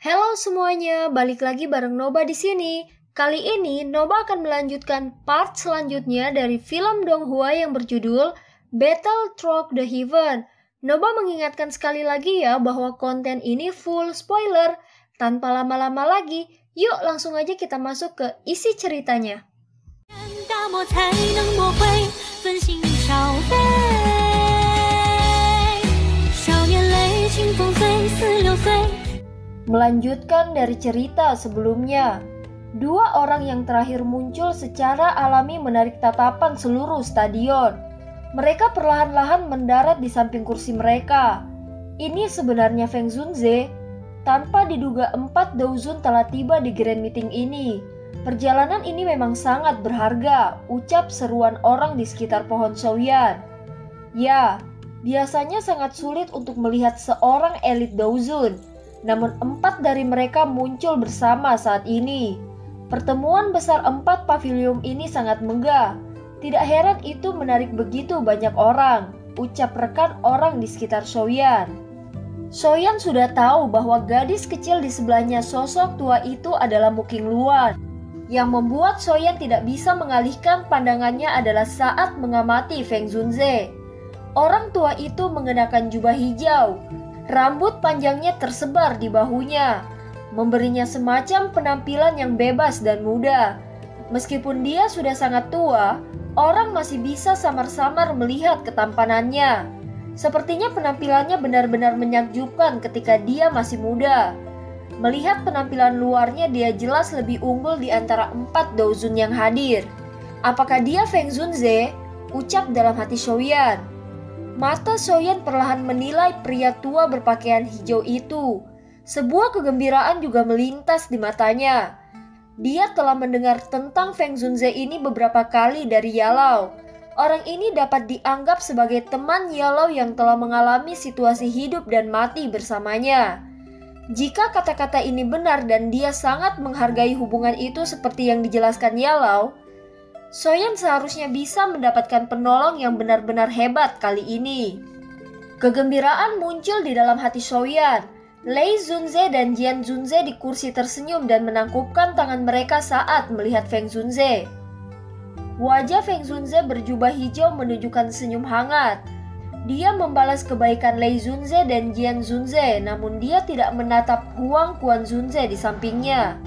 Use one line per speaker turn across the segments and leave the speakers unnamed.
Halo semuanya, balik lagi bareng Noba di sini. Kali ini Noba akan melanjutkan part selanjutnya dari film Donghua yang berjudul Battle Through the Heaven. Noba mengingatkan sekali lagi ya bahwa konten ini full spoiler. Tanpa lama-lama lagi, yuk langsung aja kita masuk ke isi ceritanya. Melanjutkan dari cerita sebelumnya, dua orang yang terakhir muncul secara alami menarik tatapan seluruh stadion. Mereka perlahan-lahan mendarat di samping kursi mereka. Ini sebenarnya Feng Zunze. Tanpa diduga 4 Douzun telah tiba di Grand Meeting ini. Perjalanan ini memang sangat berharga, ucap seruan orang di sekitar pohon Shaoyan. Ya, biasanya sangat sulit untuk melihat seorang elit Douzun. Namun 4 dari mereka muncul bersama saat ini. Pertemuan besar 4 pavilion ini sangat megah. Tidak heran itu menarik begitu banyak orang, ucap rekan orang di sekitar Shaoyan. Shaoyan sudah tahu bahwa gadis kecil di sebelahnya sosok tua itu adalah Mu Qingluan. Yang membuat Shaoyan tidak bisa mengalihkan pandangannya adalah saat mengamati Feng Zunze. Orang tua itu mengenakan jubah hijau. Rambut panjangnya tersebar di bahunya, memberinya semacam penampilan yang bebas dan muda. Meskipun dia sudah sangat tua, orang masih bisa samar-samar melihat ketampanannya. Sepertinya penampilannya benar-benar menakjubkan ketika dia masih muda. Melihat penampilan luarnya, dia jelas lebih unggul di antara 4 Douzun yang hadir. Apakah dia Feng Zunze? Ucap dalam hati Shaoyan. Mata Shaoyan perlahan menilai pria tua berpakaian hijau itu. Sebuah kegembiraan juga melintas di matanya. Dia telah mendengar tentang Feng Zunze ini beberapa kali dari Yalau. Orang ini dapat dianggap sebagai teman Yalau yang telah mengalami situasi hidup dan mati bersamanya. Jika kata-kata ini benar dan dia sangat menghargai hubungan itu seperti yang dijelaskan Yalau, Shaoyan seharusnya bisa mendapatkan penolong yang benar-benar hebat kali ini. Kegembiraan muncul di dalam hati Shaoyan. Lei Zunze dan Jian Zunze di kursi tersenyum dan menangkupkan tangan mereka saat melihat Feng Zunze. Wajah Feng Zunze berjubah hijau menunjukkan senyum hangat. Dia membalas kebaikan Lei Zunze dan Jian Zunze, namun dia tidak menatap Huang Quan Zunze di sampingnya.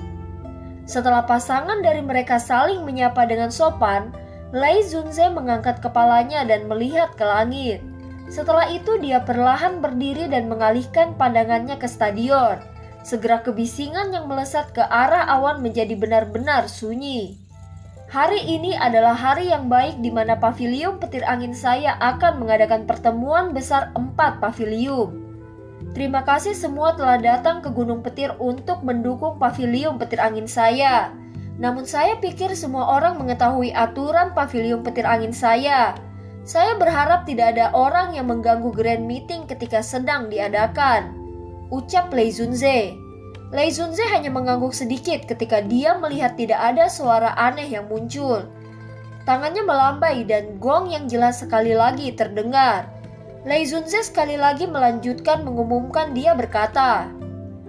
Setelah pasangan dari mereka saling menyapa dengan sopan, Lei Zunze mengangkat kepalanya dan melihat ke langit. Setelah itu dia perlahan berdiri dan mengalihkan pandangannya ke stadion. Segera kebisingan yang melesat ke arah awan menjadi benar-benar sunyi. Hari ini adalah hari yang baik di mana Paviliun Petir Angin saya akan mengadakan pertemuan besar 4 paviliun. Terima kasih semua telah datang ke Gunung Petir untuk mendukung Paviliun Petir Angin saya. Namun saya pikir semua orang mengetahui aturan Paviliun Petir Angin saya. Saya berharap tidak ada orang yang mengganggu Grand Meeting ketika sedang diadakan, ucap Lei Zunze. Lei Zunze hanya mengangguk sedikit ketika dia melihat tidak ada suara aneh yang muncul. Tangannya melambai dan gong yang jelas sekali lagi terdengar. Lei Zunze sekali lagi melanjutkan mengumumkan. Dia berkata,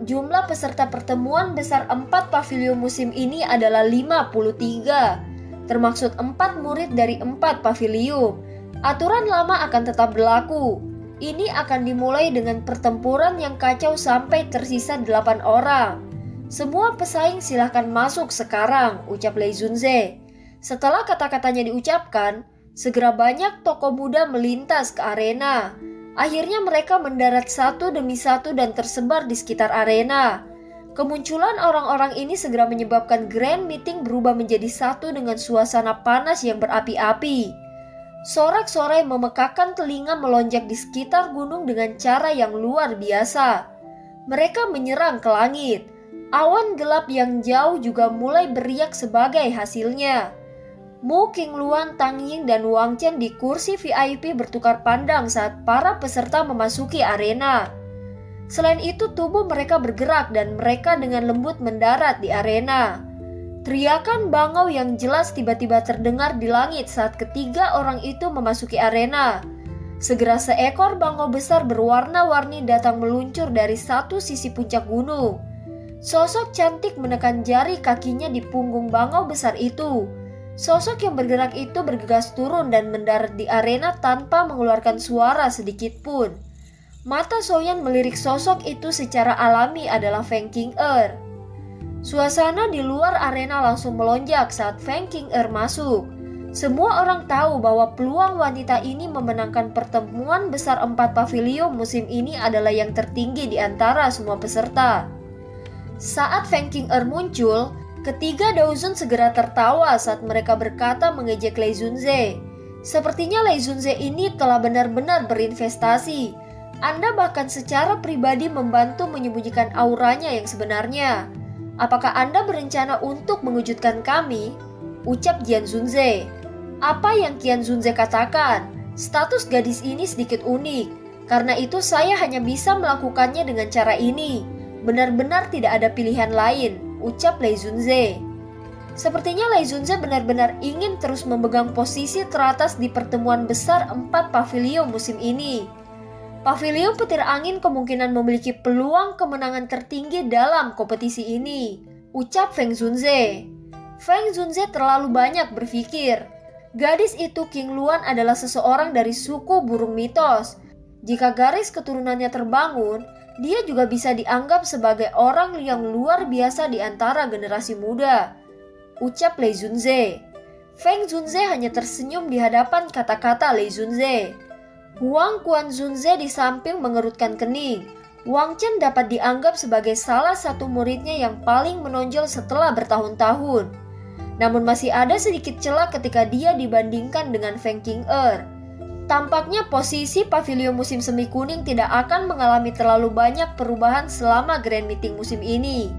jumlah peserta pertemuan besar 4 pavilion musim ini adalah 53, termaksud 4 murid dari 4 pavilion. Aturan lama akan tetap berlaku. Ini akan dimulai dengan pertempuran yang kacau sampai tersisa 8 orang. Semua pesaing silahkan masuk sekarang, ucap Lei Zunze. Setelah kata-katanya diucapkan, segera banyak tokoh muda melintas ke arena. Akhirnya mereka mendarat satu demi satu dan tersebar di sekitar arena. Kemunculan orang-orang ini segera menyebabkan Grand Meeting berubah menjadi satu dengan suasana panas yang berapi-api. Sorak-sorai memekakkan telinga melonjak di sekitar gunung dengan cara yang luar biasa. Mereka menyerang ke langit. Awan gelap yang jauh juga mulai beriak sebagai hasilnya. Mu Qingluan, Tang Ying, dan Wang Chen di kursi VIP bertukar pandang saat para peserta memasuki arena. Selain itu, tubuh mereka bergerak dan mereka dengan lembut mendarat di arena. Teriakan bangau yang jelas tiba-tiba terdengar di langit saat ketiga orang itu memasuki arena. Segera seekor bangau besar berwarna-warni datang meluncur dari satu sisi puncak gunung. Sosok cantik menekan jari kakinya di punggung bangau besar itu. Sosok yang bergerak itu bergegas turun dan mendarat di arena tanpa mengeluarkan suara sedikit pun. Mata Soyan melirik sosok itu secara alami adalah Feng Qing'er. Suasana di luar arena langsung melonjak saat Feng Qing'er masuk. Semua orang tahu bahwa peluang wanita ini memenangkan pertemuan besar 4 pavilion musim ini adalah yang tertinggi di antara semua peserta. Saat Feng Qing'er muncul, ketiga Daozun segera tertawa saat mereka berkata mengejek Lei Zunze. Sepertinya Lei Zunze ini telah benar-benar berinvestasi. Anda bahkan secara pribadi membantu menyembunyikan auranya yang sebenarnya. Apakah Anda berencana untuk mengejutkan kami? Ucap Qian Zunze. Apa yang Qian Zunze katakan? Status gadis ini sedikit unik. Karena itu saya hanya bisa melakukannya dengan cara ini. Benar-benar tidak ada pilihan lain. Ucap Lei Zunze. Sepertinya Lei Zunze benar-benar ingin terus memegang posisi teratas di pertemuan besar 4 pavilion musim ini. Pavilion petir angin kemungkinan memiliki peluang kemenangan tertinggi dalam kompetisi ini. Ucap Feng Zunze. Feng Zunze terlalu banyak berpikir. Gadis itu King Luan adalah seseorang dari suku burung mitos. Jika garis keturunannya terbangun, dia juga bisa dianggap sebagai orang yang luar biasa di antara generasi muda. Ucap Lei Zunze. Feng Zunze hanya tersenyum di hadapan kata-kata Lei Zunze. Huang Quan Zunze di samping mengerutkan kening. Wang Chen dapat dianggap sebagai salah satu muridnya yang paling menonjol setelah bertahun-tahun. Namun masih ada sedikit celah ketika dia dibandingkan dengan Feng Qing'er. Tampaknya posisi pavilion musim semi kuning tidak akan mengalami terlalu banyak perubahan selama Grand Meeting musim ini.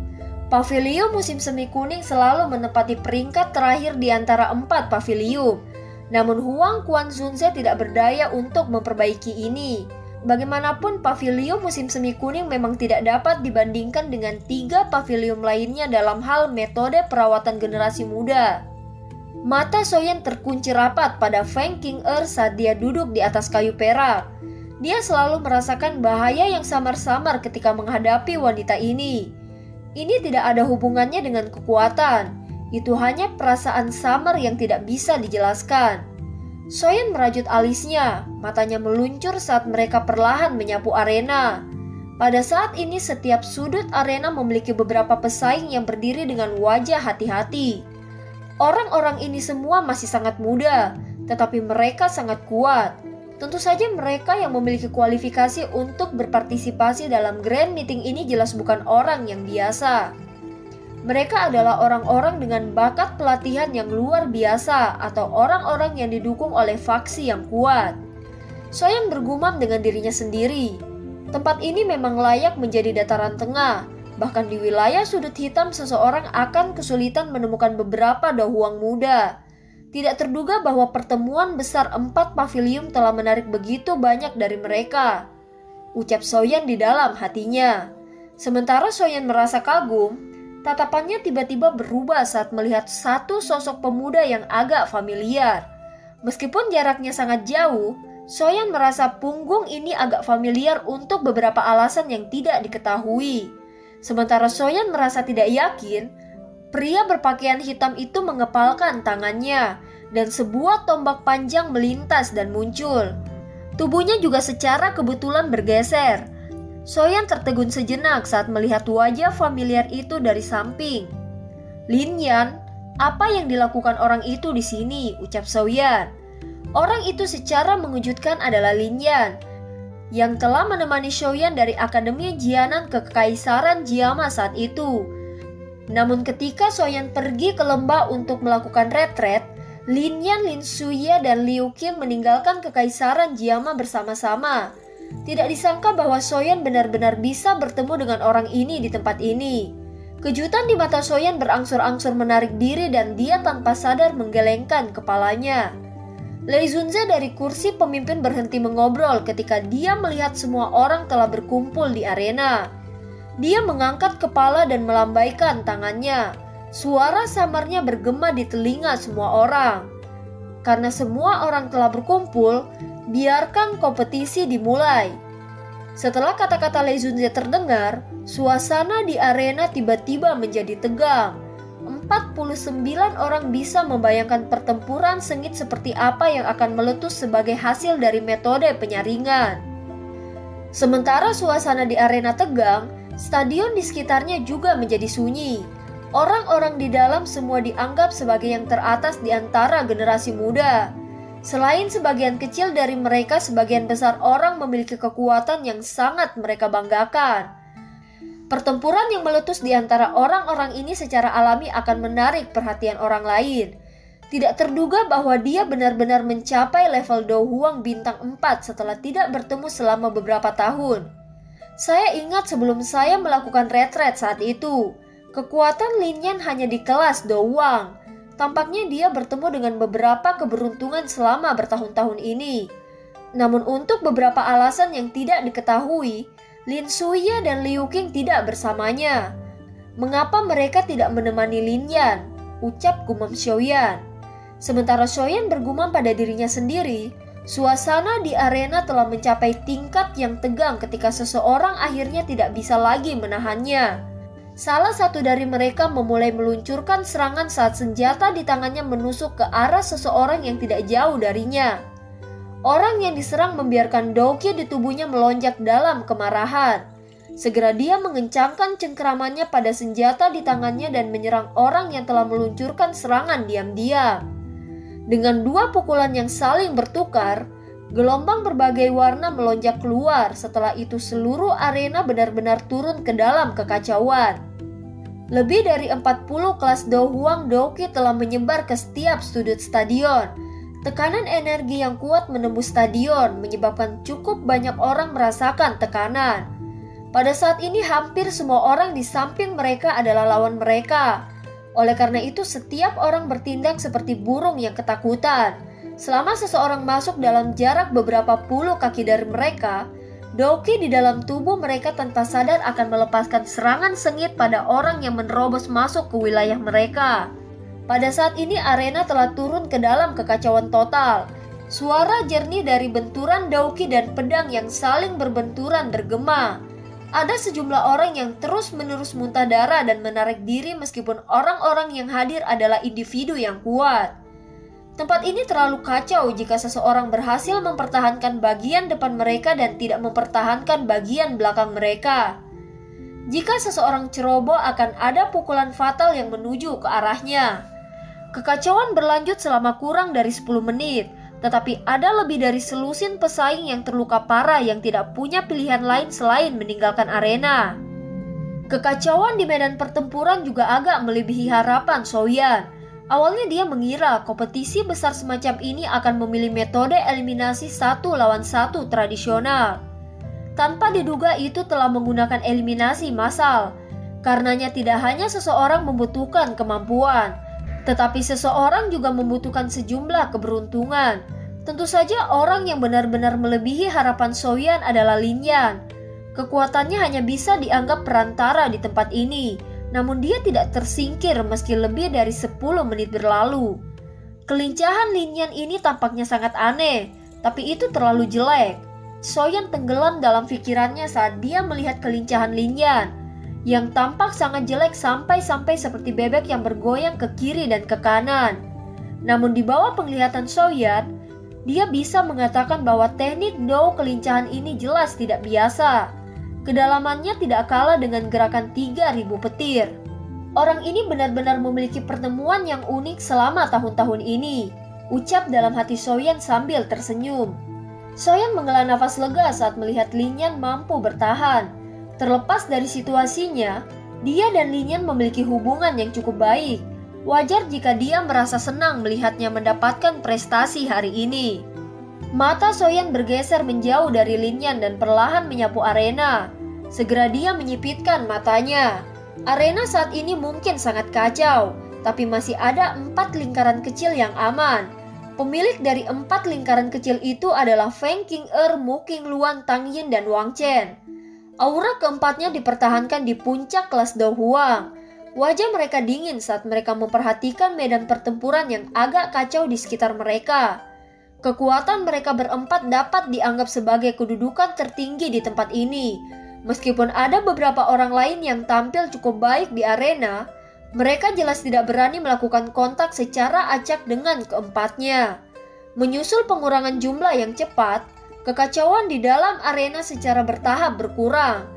Pavilion musim semi kuning selalu menempati peringkat terakhir di antara 4 pavilion. Namun Huang Quan Zunze tidak berdaya untuk memperbaiki ini. Bagaimanapun pavilion musim semi kuning memang tidak dapat dibandingkan dengan 3 pavilion lainnya dalam hal metode perawatan generasi muda. Mata Soyan terkunci rapat pada Feng Qing'er saat dia duduk di atas kayu perak. Dia selalu merasakan bahaya yang samar-samar ketika menghadapi wanita ini. Ini tidak ada hubungannya dengan kekuatan. Itu hanya perasaan samar yang tidak bisa dijelaskan. Soyan merajut alisnya, matanya meluncur saat mereka perlahan menyapu arena. Pada saat ini setiap sudut arena memiliki beberapa pesaing yang berdiri dengan wajah hati-hati. Orang-orang ini semua masih sangat muda, tetapi mereka sangat kuat. Tentu saja mereka yang memiliki kualifikasi untuk berpartisipasi dalam Grand Meeting ini jelas bukan orang yang biasa. Mereka adalah orang-orang dengan bakat pelatihan yang luar biasa atau orang-orang yang didukung oleh faksi yang kuat. Soyan bergumam dengan dirinya sendiri. Tempat ini memang layak menjadi dataran tengah. Bahkan di wilayah sudut hitam seseorang akan kesulitan menemukan beberapa dahuang muda. Tidak terduga bahwa pertemuan besar 4 pavilion telah menarik begitu banyak dari mereka. Ucap Soyan di dalam hatinya. Sementara Soyan merasa kagum, tatapannya tiba-tiba berubah saat melihat satu sosok pemuda yang agak familiar. Meskipun jaraknya sangat jauh, Soyan merasa punggung ini agak familiar untuk beberapa alasan yang tidak diketahui. Sementara Soyan merasa tidak yakin, pria berpakaian hitam itu mengepalkan tangannya dan sebuah tombak panjang melintas dan muncul. Tubuhnya juga secara kebetulan bergeser. Soyan tertegun sejenak saat melihat wajah familiar itu dari samping. Lin Yan, apa yang dilakukan orang itu di sini? Ucap Soyan. Orang itu secara mengejutkan adalah Lin Yan, yang telah menemani Soyan dari Akademi Jianan ke Kekaisaran Jiama saat itu. Namun ketika Soyan pergi ke lembah untuk melakukan retret, Lin Yan, Lin Suye, dan Liu Qing meninggalkan Kekaisaran Jiama bersama-sama. Tidak disangka bahwa Soyan benar-benar bisa bertemu dengan orang ini di tempat ini. Kejutan di mata Soyan berangsur-angsur menarik diri dan dia tanpa sadar menggelengkan kepalanya. Lei Zunze dari kursi pemimpin berhenti mengobrol ketika dia melihat semua orang telah berkumpul di arena. Dia mengangkat kepala dan melambaikan tangannya. Suara samarnya bergema di telinga semua orang. Karena semua orang telah berkumpul, biarkan kompetisi dimulai. Setelah kata-kata Lei Zunze terdengar, suasana di arena tiba-tiba menjadi tegang. 49 orang bisa membayangkan pertempuran sengit seperti apa yang akan meletus sebagai hasil dari metode penyaringan. Sementara suasana di arena tegang, stadion di sekitarnya juga menjadi sunyi. Orang-orang di dalam semua dianggap sebagai yang teratas di antara generasi muda. Selain sebagian kecil dari mereka, sebagian besar orang memiliki kekuatan yang sangat mereka banggakan. Pertempuran yang meletus di antara orang-orang ini secara alami akan menarik perhatian orang lain. Tidak terduga bahwa dia benar-benar mencapai level Do Huang bintang 4 setelah tidak bertemu selama beberapa tahun. Saya ingat sebelum saya melakukan retret saat itu, kekuatan Lin Yan hanya di kelas Do Huang. Tampaknya dia bertemu dengan beberapa keberuntungan selama bertahun-tahun ini. Namun untuk beberapa alasan yang tidak diketahui, Lin Suya dan Liu Qing tidak bersamanya. Mengapa mereka tidak menemani Lin Yan? Ucap gumam Xiaoyan. Sementara Xiaoyan bergumam pada dirinya sendiri, suasana di arena telah mencapai tingkat yang tegang ketika seseorang akhirnya tidak bisa lagi menahannya. Salah satu dari mereka memulai meluncurkan serangan saat senjata di tangannya menusuk ke arah seseorang yang tidak jauh darinya. Orang yang diserang membiarkan Douqi di tubuhnya melonjak dalam kemarahan. Segera dia mengencangkan cengkeramannya pada senjata di tangannya dan menyerang orang yang telah meluncurkan serangan diam-diam. Dengan dua pukulan yang saling bertukar, gelombang berbagai warna melonjak keluar. Setelah itu seluruh arena benar-benar turun ke dalam kekacauan. Lebih dari 40 kelas Do Huang Douqi telah menyebar ke setiap sudut stadion. Tekanan energi yang kuat menembus stadion menyebabkan cukup banyak orang merasakan tekanan. Pada saat ini hampir semua orang di samping mereka adalah lawan mereka. Oleh karena itu setiap orang bertindak seperti burung yang ketakutan. Selama seseorang masuk dalam jarak beberapa puluh kaki dari mereka, Douqi di dalam tubuh mereka tanpa sadar akan melepaskan serangan sengit pada orang yang menerobos masuk ke wilayah mereka. Pada saat ini arena telah turun ke dalam kekacauan total. Suara jernih dari benturan Douqi dan pedang yang saling berbenturan bergema. Ada sejumlah orang yang terus-menerus muntah darah dan menarik diri meskipun orang-orang yang hadir adalah individu yang kuat. Tempat ini terlalu kacau jika seseorang berhasil mempertahankan bagian depan mereka dan tidak mempertahankan bagian belakang mereka. Jika seseorang ceroboh akan ada pukulan fatal yang menuju ke arahnya. Kekacauan berlanjut selama kurang dari 10 menit, tetapi ada lebih dari selusin pesaing yang terluka parah yang tidak punya pilihan lain selain meninggalkan arena. Kekacauan di medan pertempuran juga agak melebihi harapan Xiaoyan. Awalnya dia mengira kompetisi besar semacam ini akan memilih metode eliminasi 1 lawan 1 tradisional. Tanpa diduga itu telah menggunakan eliminasi massal. Karenanya tidak hanya seseorang membutuhkan kemampuan, tetapi seseorang juga membutuhkan sejumlah keberuntungan. Tentu saja orang yang benar-benar melebihi harapan Xiaoyan adalah Lin Yan. Kekuatannya hanya bisa dianggap perantara di tempat ini. Namun dia tidak tersingkir meski lebih dari 10 menit berlalu. Kelincahan Lin Yan ini tampaknya sangat aneh, tapi itu terlalu jelek. Xiaoyan tenggelam dalam pikirannya saat dia melihat kelincahan Lin Yan, yang tampak sangat jelek sampai-sampai seperti bebek yang bergoyang ke kiri dan ke kanan. Namun di bawah penglihatan Xiaoyan, dia bisa mengatakan bahwa teknik Do kelincahan ini jelas tidak biasa. Kedalamannya tidak kalah dengan gerakan 3000 petir. Orang ini benar-benar memiliki pertemuan yang unik selama tahun-tahun ini, ucap dalam hati Xiaoyan sambil tersenyum. Xiaoyan menghela nafas lega saat melihat Lin Yan mampu bertahan. Terlepas dari situasinya, dia dan Lin Yan memiliki hubungan yang cukup baik. Wajar jika dia merasa senang melihatnya mendapatkan prestasi hari ini. Mata Xiaoyan bergeser menjauh dari Lin Yan dan perlahan menyapu arena. Segera dia menyipitkan matanya. Arena saat ini mungkin sangat kacau, tapi masih ada 4 lingkaran kecil yang aman. Pemilik dari 4 lingkaran kecil itu adalah Feng Qing'er, Mu Qingluan, Tang Yin, dan Wang Chen. Aura keempatnya dipertahankan di puncak kelas Do Huang. Wajah mereka dingin saat mereka memperhatikan medan pertempuran yang agak kacau di sekitar mereka. Kekuatan mereka berempat dapat dianggap sebagai kedudukan tertinggi di tempat ini. Meskipun ada beberapa orang lain yang tampil cukup baik di arena, mereka jelas tidak berani melakukan kontak secara acak dengan keempatnya. Menyusul pengurangan jumlah yang cepat, kekacauan di dalam arena secara bertahap berkurang,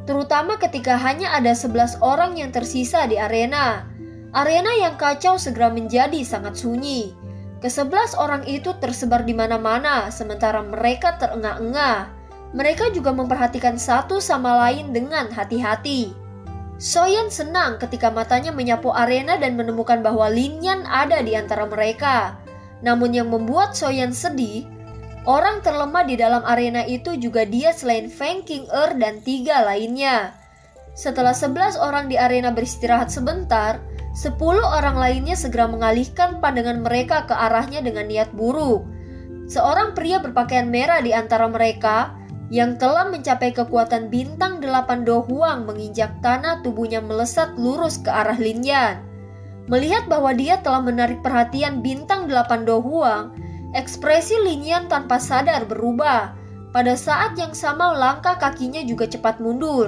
terutama ketika hanya ada 11 orang yang tersisa di arena. Arena yang kacau segera menjadi sangat sunyi. Ke-11 orang itu tersebar di mana-mana, sementara mereka terengah-engah. Mereka juga memperhatikan satu sama lain dengan hati-hati. Soyan senang ketika matanya menyapu arena dan menemukan bahwa Lin Yan ada di antara mereka. Namun yang membuat Soyan sedih, orang terlemah di dalam arena itu juga dia selain Feng Qing'er dan 3 lainnya. Setelah 11 orang di arena beristirahat sebentar, 10 orang lainnya segera mengalihkan pandangan mereka ke arahnya dengan niat buruk. Seorang pria berpakaian merah di antara mereka yang telah mencapai kekuatan bintang 8 Do Huang menginjak tanah, tubuhnya melesat lurus ke arah Lin Yan. Melihat bahwa dia telah menarik perhatian bintang 8 Do Huang, ekspresi Lin Yan tanpa sadar berubah. Pada saat yang sama langkah kakinya juga cepat mundur.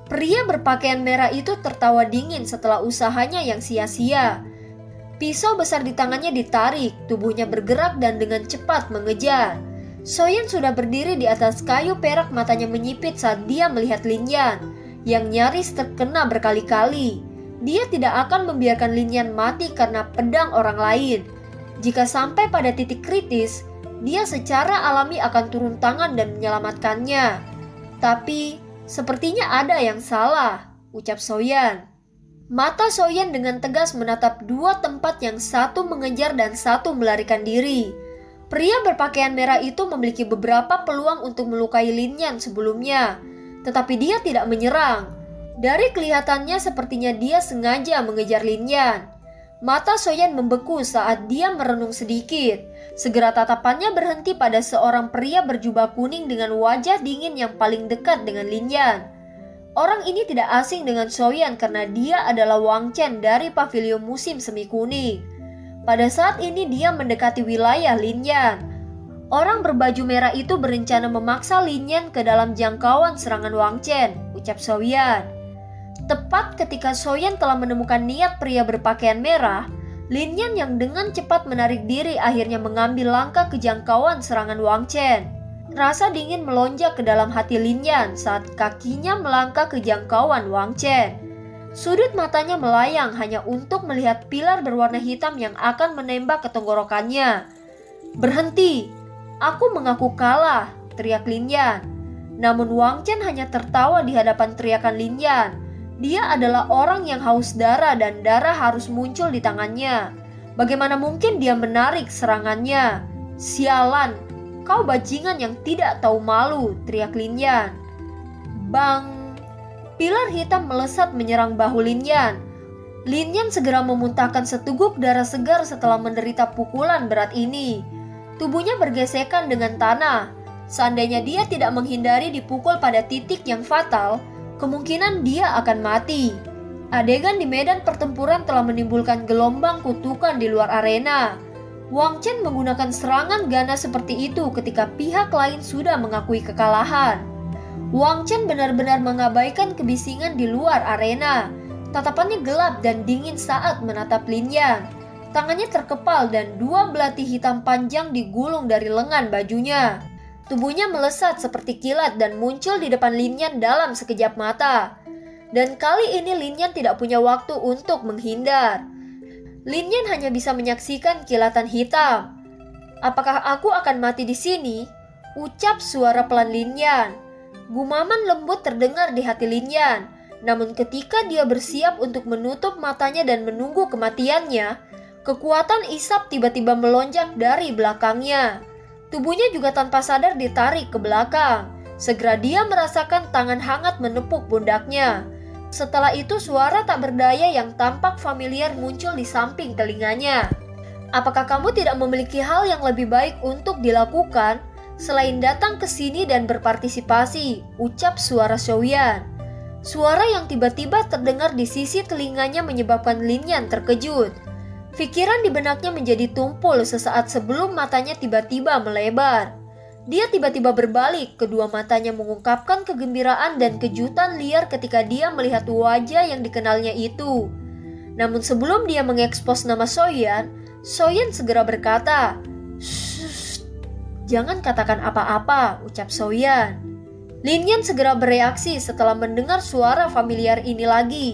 Pria berpakaian merah itu tertawa dingin setelah usahanya yang sia-sia. Pisau besar di tangannya ditarik, tubuhnya bergerak dan dengan cepat mengejar. Soyan sudah berdiri di atas kayu perak, matanya menyipit saat dia melihat Lin Yan yang nyaris terkena berkali-kali. Dia tidak akan membiarkan Lin Yan mati karena pedang orang lain. Jika sampai pada titik kritis, dia secara alami akan turun tangan dan menyelamatkannya. Tapi sepertinya ada yang salah, ucap Soyan. Mata Soyan dengan tegas menatap 2 tempat, yang satu mengejar dan satu melarikan diri. Pria berpakaian merah itu memiliki beberapa peluang untuk melukai Lin Yan sebelumnya, tetapi dia tidak menyerang. Dari kelihatannya sepertinya dia sengaja mengejar Lin Yan. Mata Soyan membeku saat dia merenung sedikit. Segera tatapannya berhenti pada seorang pria berjubah kuning dengan wajah dingin yang paling dekat dengan Lin Yan. Orang ini tidak asing dengan Soyan karena dia adalah Wang Chen dari pavilion musim semi kuning. Pada saat ini dia mendekati wilayah Lin Yan. Orang berbaju merah itu berencana memaksa Lin Yan ke dalam jangkauan serangan Wang Chen, ucap Soyan. Tepat ketika Soyan telah menemukan niat pria berpakaian merah, Lin Yan yang dengan cepat menarik diri akhirnya mengambil langkah ke jangkauan serangan Wang Chen. Rasa dingin melonjak ke dalam hati Lin Yan saat kakinya melangkah ke jangkauan Wang Chen. Sudut matanya melayang hanya untuk melihat pilar berwarna hitam yang akan menembak ke tenggorokannya. "Berhenti! Aku mengaku kalah!" teriak Lin Yan. Namun Wang Chen hanya tertawa di hadapan teriakan Lin Yan. Dia adalah orang yang haus darah dan darah harus muncul di tangannya. Bagaimana mungkin dia menarik serangannya? "Sialan! Kau bajingan yang tidak tahu malu!" teriak Lin Yan. Bang! Pilar hitam melesat menyerang bahu Lin Yan. Lin Yan segera memuntahkan seteguk darah segar setelah menderita pukulan berat ini. Tubuhnya bergesekan dengan tanah. Seandainya dia tidak menghindari dipukul pada titik yang fatal, kemungkinan dia akan mati. Adegan di medan pertempuran telah menimbulkan gelombang kutukan di luar arena. Wang Chen menggunakan serangan ganas seperti itu ketika pihak lain sudah mengakui kekalahan. Wang Chen benar-benar mengabaikan kebisingan di luar arena. Tatapannya gelap dan dingin saat menatap Lin Yan. Tangannya terkepal dan 2 belati hitam panjang digulung dari lengan bajunya. Tubuhnya melesat seperti kilat dan muncul di depan Lin Yan dalam sekejap mata. Dan kali ini Lin Yan tidak punya waktu untuk menghindar. Lin Yan hanya bisa menyaksikan kilatan hitam. "Apakah aku akan mati di sini?" ucap suara pelan Lin Yan. Gumaman lembut terdengar di hati Lin Yan. Namun ketika dia bersiap untuk menutup matanya dan menunggu kematiannya, kekuatan isap tiba-tiba melonjak dari belakangnya. Tubuhnya juga tanpa sadar ditarik ke belakang. Segera dia merasakan tangan hangat menepuk pundaknya. Setelah itu suara tak berdaya yang tampak familiar muncul di samping telinganya. "Apakah kamu tidak memiliki hal yang lebih baik untuk dilakukan selain datang ke sini dan berpartisipasi?" ucap suara Soyan. Suara yang tiba-tiba terdengar di sisi telinganya menyebabkan Lin Yan terkejut. Pikiran di benaknya menjadi tumpul sesaat sebelum matanya tiba-tiba melebar. Dia tiba-tiba berbalik, kedua matanya mengungkapkan kegembiraan dan kejutan liar ketika dia melihat wajah yang dikenalnya itu. Namun sebelum dia mengekspos nama Soyan, Soyan segera berkata, "Shh, jangan katakan apa-apa," ucap Soyan. Lin Yan segera bereaksi setelah mendengar suara familiar ini lagi.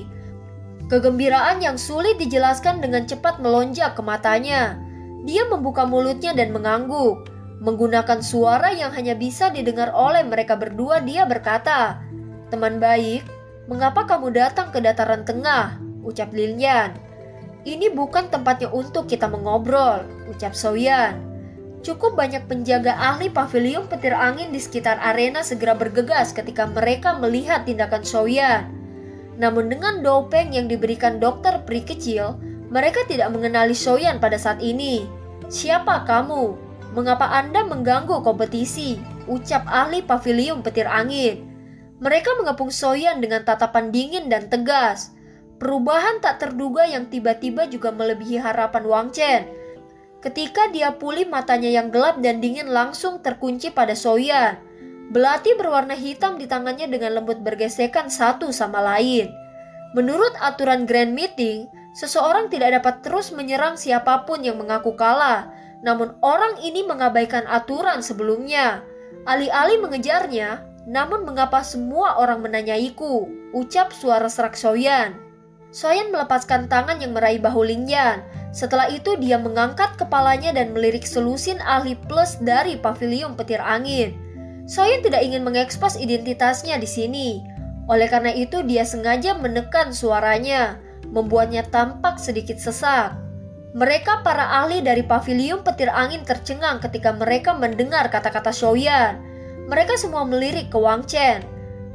Kegembiraan yang sulit dijelaskan dengan cepat melonjak ke matanya. Dia membuka mulutnya dan mengangguk. Menggunakan suara yang hanya bisa didengar oleh mereka berdua, dia berkata, "Teman baik, mengapa kamu datang ke dataran tengah?" ucap Lin Yan. "Ini bukan tempatnya untuk kita mengobrol," ucap Soyan. Cukup banyak penjaga ahli pavilion petir angin di sekitar arena segera bergegas ketika mereka melihat tindakan Soyan. Namun dengan dopeng yang diberikan dokter peri kecil, mereka tidak mengenali Soyan pada saat ini. "Siapa kamu? Mengapa Anda mengganggu kompetisi?" ucap ahli pavilion petir angin. Mereka mengepung Soyan dengan tatapan dingin dan tegas. Perubahan tak terduga yang tiba-tiba juga melebihi harapan Wang Chen. Ketika dia pulih, matanya yang gelap dan dingin langsung terkunci pada Soyan. Belati berwarna hitam di tangannya dengan lembut bergesekan satu sama lain. Menurut aturan Grand Meeting, seseorang tidak dapat terus menyerang siapapun yang mengaku kalah. Namun orang ini mengabaikan aturan sebelumnya. Alih-alih mengejarnya, "Namun mengapa semua orang menanyaiku?" ucap suara serak Soyan. Soyan melepaskan tangan yang meraih bahu Lin Yan. Setelah itu dia mengangkat kepalanya dan melirik selusin ahli plus dari pavilion petir angin. Soyan tidak ingin mengekspos identitasnya di sini. Oleh karena itu dia sengaja menekan suaranya, membuatnya tampak sedikit sesak. Mereka para ahli dari pavilion petir angin tercengang ketika mereka mendengar kata-kata Soyan. Mereka semua melirik ke Wang Chen.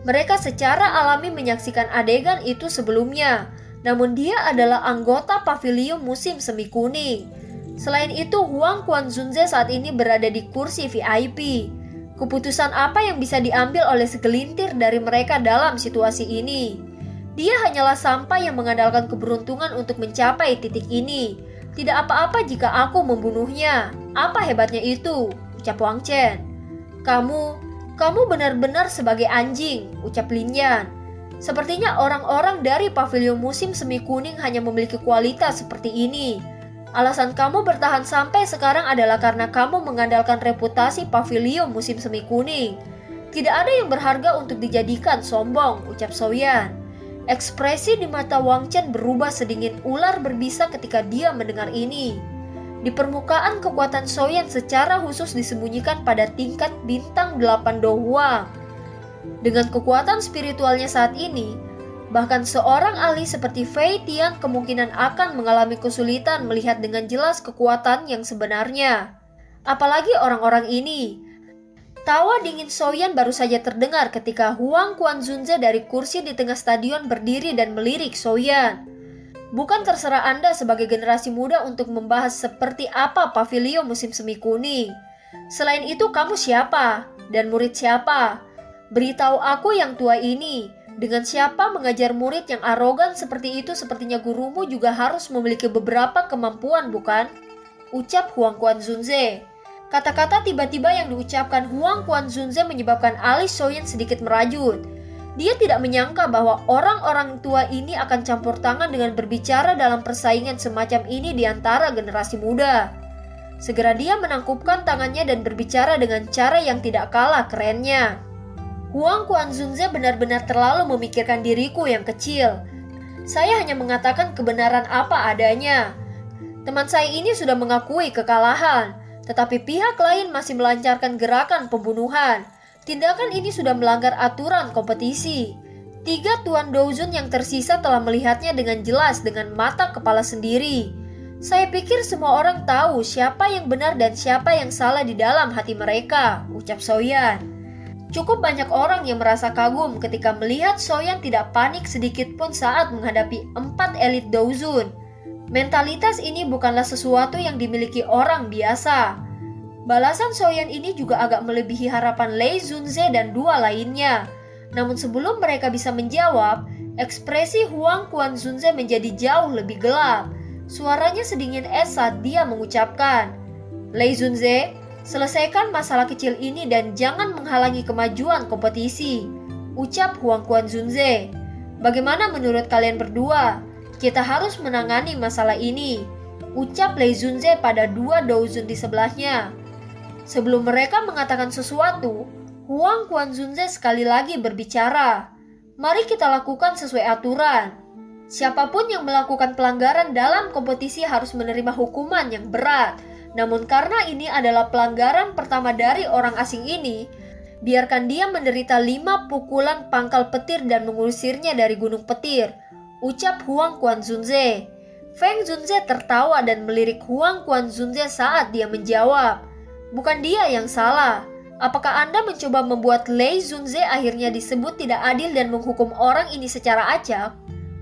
Mereka secara alami menyaksikan adegan itu sebelumnya. Namun dia adalah anggota pavilion musim semi kuning. Selain itu, Huang Quanzunze saat ini berada di kursi VIP. Keputusan apa yang bisa diambil oleh segelintir dari mereka dalam situasi ini? Dia hanyalah sampah yang mengandalkan keberuntungan untuk mencapai titik ini. Tidak apa-apa jika aku membunuhnya. Apa hebatnya itu? Ucap Wang Chen. Kamu benar-benar sebagai anjing, ucap Lin Yan. Sepertinya orang-orang dari pavilion musim semi kuning hanya memiliki kualitas seperti ini. Alasan kamu bertahan sampai sekarang adalah karena kamu mengandalkan reputasi pavilion musim semi kuning. Tidak ada yang berharga untuk dijadikan sombong, ucap Soyan. Ekspresi di mata Wang Chen berubah sedingin ular berbisa ketika dia mendengar ini. Di permukaan, kekuatan Soyan secara khusus disembunyikan pada tingkat bintang 8 Do Huang. Dengan kekuatan spiritualnya saat ini, bahkan seorang ahli seperti Fei Tian kemungkinan akan mengalami kesulitan melihat dengan jelas kekuatan yang sebenarnya. Apalagi orang-orang ini. Tawa dingin Soyan baru saja terdengar ketika Huang Quanzunze dari kursi di tengah stadion berdiri dan melirik Soyan. "Bukan terserah Anda sebagai generasi muda untuk membahas seperti apa pavilion musim semi kuning. Selain itu kamu siapa? Dan murid siapa? Beritahu aku yang tua ini. Dengan siapa mengajar murid yang arogan seperti itu? Sepertinya gurumu juga harus memiliki beberapa kemampuan, bukan?" ucap Huang Quanzunze. Kata-kata tiba-tiba yang diucapkan Huang Quanzunze menyebabkan alis Soyan sedikit merajut. Dia tidak menyangka bahwa orang-orang tua ini akan campur tangan dengan berbicara dalam persaingan semacam ini di antara generasi muda. Segera dia menangkupkan tangannya dan berbicara dengan cara yang tidak kalah kerennya. "Huang Quanzunze benar-benar terlalu memikirkan diriku yang kecil. Saya hanya mengatakan kebenaran apa adanya. Teman saya ini sudah mengakui kekalahan, tetapi pihak lain masih melancarkan gerakan pembunuhan. Tindakan ini sudah melanggar aturan kompetisi. 3 Tuan Douzun yang tersisa telah melihatnya dengan jelas dengan mata kepala sendiri. Saya pikir semua orang tahu siapa yang benar dan siapa yang salah di dalam hati mereka," ucap Soyan. Cukup banyak orang yang merasa kagum ketika melihat Soyan tidak panik sedikit pun saat menghadapi 4 elit Douzun. Mentalitas ini bukanlah sesuatu yang dimiliki orang biasa. Balasan Soyan ini juga agak melebihi harapan Lei Zunze dan 2 lainnya. Namun sebelum mereka bisa menjawab, ekspresi Huang Quanzunze menjadi jauh lebih gelap. Suaranya sedingin es saat dia mengucapkan, "Lei Zunze, selesaikan masalah kecil ini dan jangan menghalangi kemajuan kompetisi," ucap Huang Quan Zunze. "Bagaimana menurut kalian berdua? Kita harus menangani masalah ini," ucap Lei Zunze pada dua Douzun di sebelahnya. Sebelum mereka mengatakan sesuatu, Huang Quan Zunze sekali lagi berbicara. "Mari kita lakukan sesuai aturan. Siapapun yang melakukan pelanggaran dalam kompetisi harus menerima hukuman yang berat. Namun karena ini adalah pelanggaran pertama dari orang asing ini, biarkan dia menderita 5 pukulan pangkal petir dan mengusirnya dari gunung petir," ucap Huang Quan Zunze. Feng Zunze tertawa dan melirik Huang Quan Zunze saat dia menjawab, "Bukan dia yang salah. Apakah Anda mencoba membuat Lei Zunze akhirnya disebut tidak adil dan menghukum orang ini secara acak?"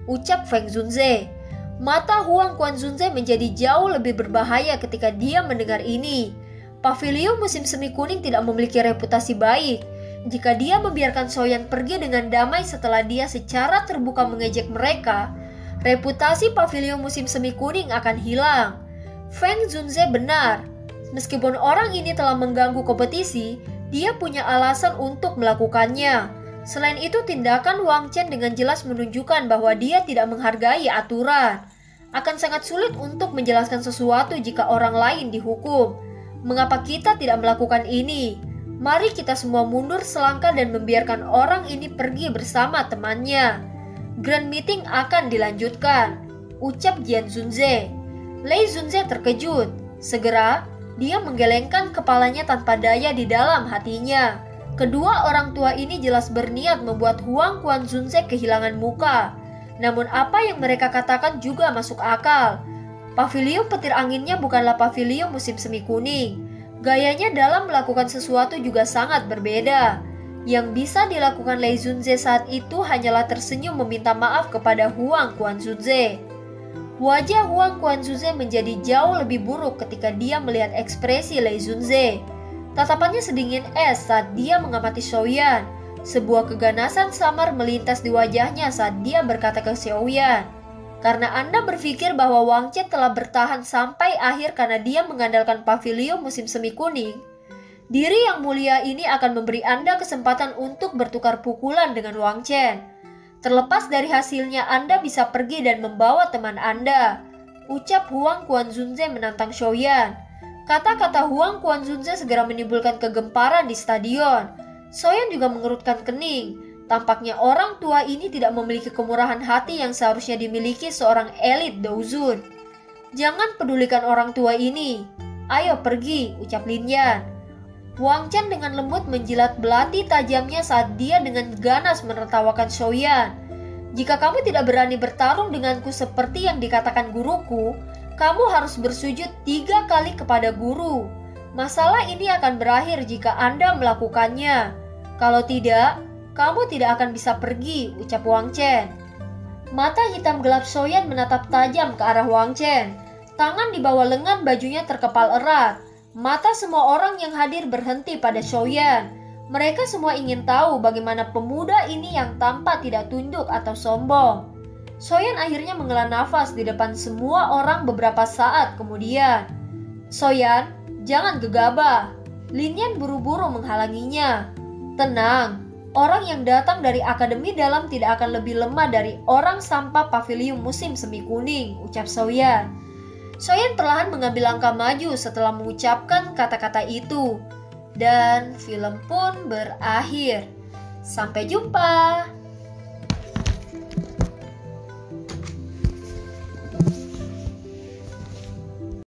ucap Feng Zunze. Mata Huang Quan Zunze menjadi jauh lebih berbahaya ketika dia mendengar ini. Pavilion musim semi kuning tidak memiliki reputasi baik. Jika dia membiarkan Soyan pergi dengan damai setelah dia secara terbuka mengejek mereka, reputasi pavilion musim semi kuning akan hilang. Feng Zunze benar. Meskipun orang ini telah mengganggu kompetisi, dia punya alasan untuk melakukannya. Selain itu, tindakan Wang Chen dengan jelas menunjukkan bahwa dia tidak menghargai aturan. Akan sangat sulit untuk menjelaskan sesuatu jika orang lain dihukum. Mengapa kita tidak melakukan ini? Mari kita semua mundur selangkah dan membiarkan orang ini pergi bersama temannya. Grand meeting akan dilanjutkan, ucap Jian Zunze. Lei Zunze terkejut. Segera, dia menggelengkan kepalanya tanpa daya di dalam hatinya. Kedua orang tua ini jelas berniat membuat Huang Quan Zunze kehilangan muka. Namun apa yang mereka katakan juga masuk akal. Pavilion petir anginnya bukanlah pavilion musim semi kuning. Gayanya dalam melakukan sesuatu juga sangat berbeda. Yang bisa dilakukan Lei Zunze saat itu hanyalah tersenyum meminta maaf kepada Huang Quan Zunze. Wajah Huang Quan Zunze menjadi jauh lebih buruk ketika dia melihat ekspresi Lei Zunze. Tatapannya sedingin es saat dia mengamati Xiaoyan. Sebuah keganasan samar melintas di wajahnya saat dia berkata ke Xiaoyan, "Karena Anda berpikir bahwa Wang Chen telah bertahan sampai akhir karena dia mengandalkan pavilion musim semi kuning, diri yang mulia ini akan memberi Anda kesempatan untuk bertukar pukulan dengan Wang Chen. Terlepas dari hasilnya, Anda bisa pergi dan membawa teman Anda," ucap Huang Quan Zunze menantang Xiaoyan. Kata-kata Huang Quan Zunze segera menimbulkan kegemparan di stadion. Soyan juga mengerutkan kening. Tampaknya orang tua ini tidak memiliki kemurahan hati yang seharusnya dimiliki seorang elit Douzun. "Jangan pedulikan orang tua ini. Ayo pergi," ucap Lin Yan. Wang Chen dengan lembut menjilat belati tajamnya saat dia dengan ganas menertawakan Xiaoyan. "Jika kamu tidak berani bertarung denganku seperti yang dikatakan guruku, kamu harus bersujud 3 kali kepada guru. Masalah ini akan berakhir jika Anda melakukannya. Kalau tidak, kamu tidak akan bisa pergi," ucap Wang Chen. Mata hitam gelap Xiaoyan menatap tajam ke arah Wang Chen. Tangan di bawah lengan bajunya terkepal erat. Mata semua orang yang hadir berhenti pada Xiaoyan. Mereka semua ingin tahu bagaimana pemuda ini yang tampak tidak tunduk atau sombong. Xiaoyan akhirnya menghela nafas di depan semua orang beberapa saat kemudian. "Xiaoyan, jangan gegabah." Lin Yan buru-buru menghalanginya. "Tenang, orang yang datang dari Akademi Dalam tidak akan lebih lemah dari orang sampah pavilion musim semi kuning," ucap Xiaoyan. Xiaoyan perlahan mengambil langkah maju setelah mengucapkan kata-kata itu. Dan film pun berakhir. Sampai jumpa.